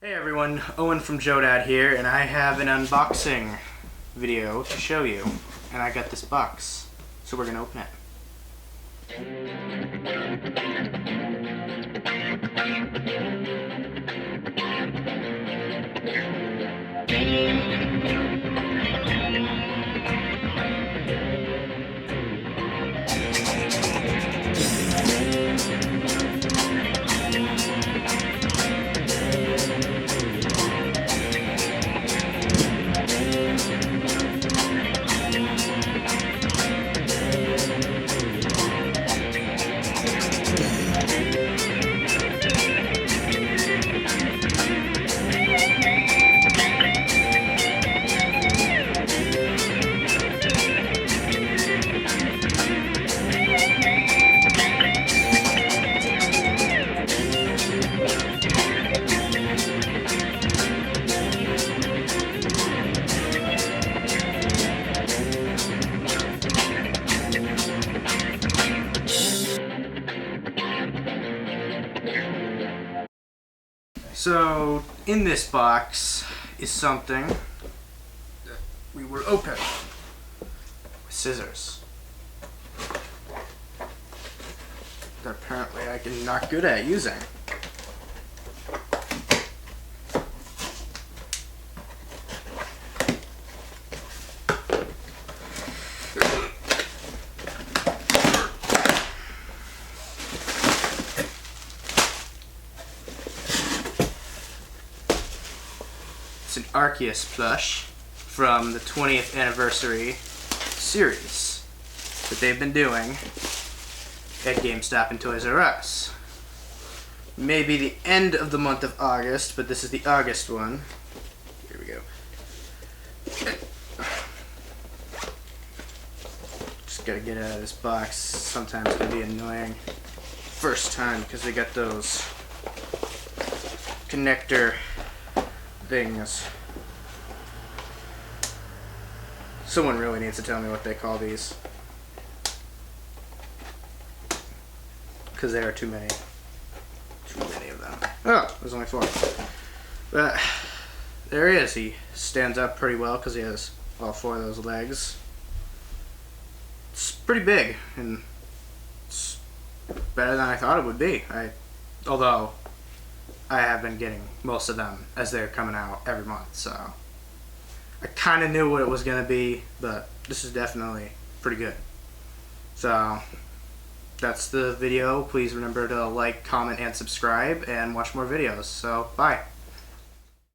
Hey everyone, Owen from JODAD here, and I have an unboxing video to show you. And I got this box, so we're gonna open it. So, in this box is something that we will open with scissors that apparently I'm not good at using. It's an Arceus Plush from the 20th anniversary series that they've been doing at GameStop and Toys R Us. Maybe the end of the month of August, but this is the August one. Here we go. Just gotta get out of this box. Sometimes it can be annoying. First time, because they got those connector things. Someone really needs to tell me what they call these, because there are too many of them. Oh, there's only 4. But there he is. He stands up pretty well because he has all 4 of those legs. It's pretty big, and it's better than I thought it would be. Although I have been getting most of them as they're coming out every month, so I kind of knew what it was going to be, but this is definitely pretty good. So that's the video. Please remember to like, comment, and subscribe, and watch more videos. So bye.